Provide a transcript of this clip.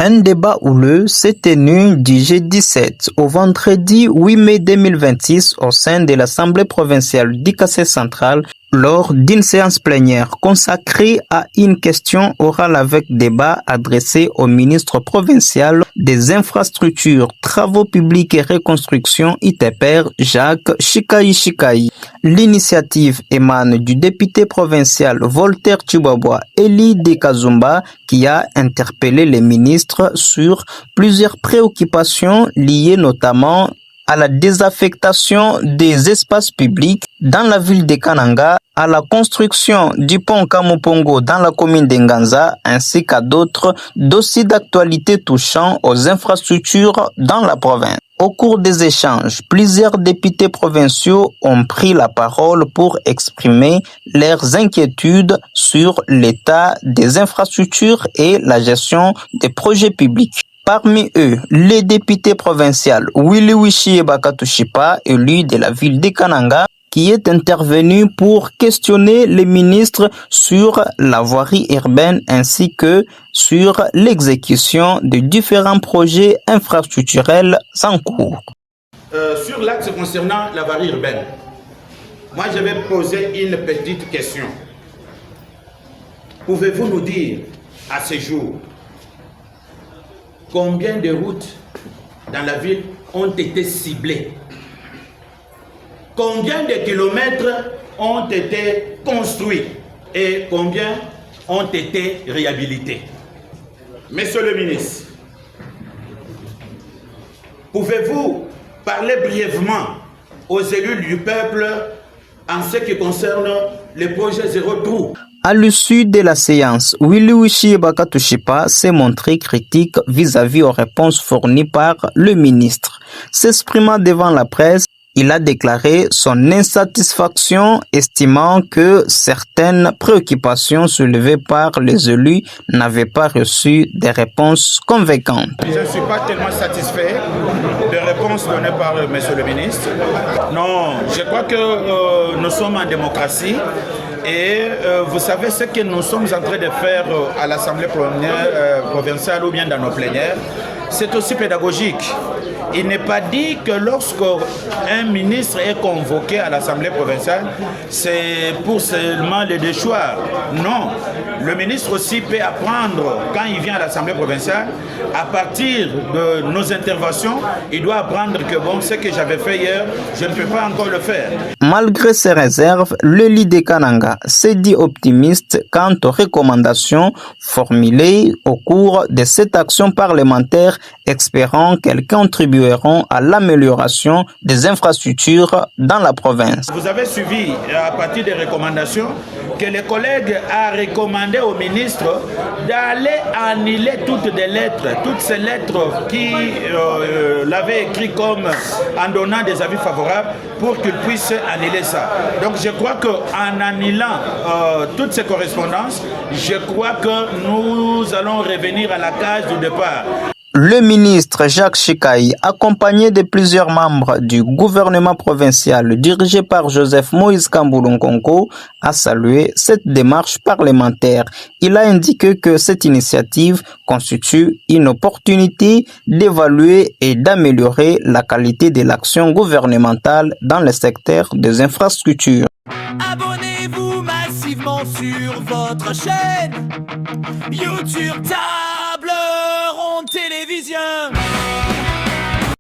Un débat houleux s'est tenu du jeudi 7 au vendredi 8 mai 2026 au sein de l'Assemblée provinciale du Kassai central lors d'une séance plénière consacrée à une question orale avec débat adressée au ministre provincial des Infrastructures, Travaux publics et Reconstruction ITPR, Jacques Chikaï. L'initiative émane du député provincial Voltaire Chibabwa Eli de Kazumba qui a interpellé les ministres sur plusieurs préoccupations liées notamment à la désaffectation des espaces publics dans la ville de Kananga, à la construction du pont Kamupongo dans la commune d'Enganza, ainsi qu'à d'autres dossiers d'actualité touchant aux infrastructures dans la province. Au cours des échanges, plusieurs députés provinciaux ont pris la parole pour exprimer leurs inquiétudes sur l'état des infrastructures et la gestion des projets publics. Parmi eux, le député provincial Willy Wishi Bakatushipa, élu de la ville de Kananga, qui est intervenu pour questionner les ministres sur la voirie urbaine ainsi que sur l'exécution de différents projets infrastructurels en cours. Sur l'axe concernant la voirie urbaine, moi je vais poser une petite question. Pouvez-vous nous dire à ce jour combien de routes dans la ville ont été ciblées? Combien de kilomètres ont été construits et combien ont été réhabilités? Monsieur le ministre, pouvez-vous parler brièvement aux élus du peuple en ce qui concerne les projets zéro trou? À l'issue de la séance, Willy Wishi Bakatushipa s'est montré critique vis-à-vis aux réponses fournies par le ministre. S'exprimant devant la presse, il a déclaré son insatisfaction, estimant que certaines préoccupations soulevées par les élus n'avaient pas reçu des réponses convaincantes. Je ne suis pas tellement satisfait des réponses données par monsieur le ministre. Non, je crois que nous sommes en démocratie. Et vous savez ce que nous sommes en train de faire à l'Assemblée provinciale ou bien dans nos plénières, c'est aussi pédagogique. Il n'est pas dit que lorsqu'un ministre est convoqué à l'Assemblée provinciale, c'est pour seulement le déchoir. Non, le ministre aussi peut apprendre quand il vient à l'Assemblée provinciale, à partir de nos interventions, il doit apprendre que bon, ce que j'avais fait hier, je ne peux pas encore le faire. Malgré ces réserves, le leader Kananga s'est dit optimiste quant aux recommandations formulées au cours de cette action parlementaire, espérant qu'elles contribueront à l'amélioration des infrastructures dans la province. Vous avez suivi, à partir des recommandations, que les collègues ont recommandé au ministre d'aller annuler toutes ces lettres qui l'avaient écrit comme en donnant des avis favorables pour qu'ils puissent annuler ça. Donc je crois qu'en annulant toutes ces correspondances, je crois que nous allons revenir à la case du départ. Le ministre Jacques Chikaï, accompagné de plusieurs membres du gouvernement provincial dirigé par Joseph Moïse Kamboulounkonko, a salué cette démarche parlementaire. Il a indiqué que cette initiative constitue une opportunité d'évaluer et d'améliorer la qualité de l'action gouvernementale dans le secteur des infrastructures. Abonnez-vous massivement sur votre chaîne YouTube Time.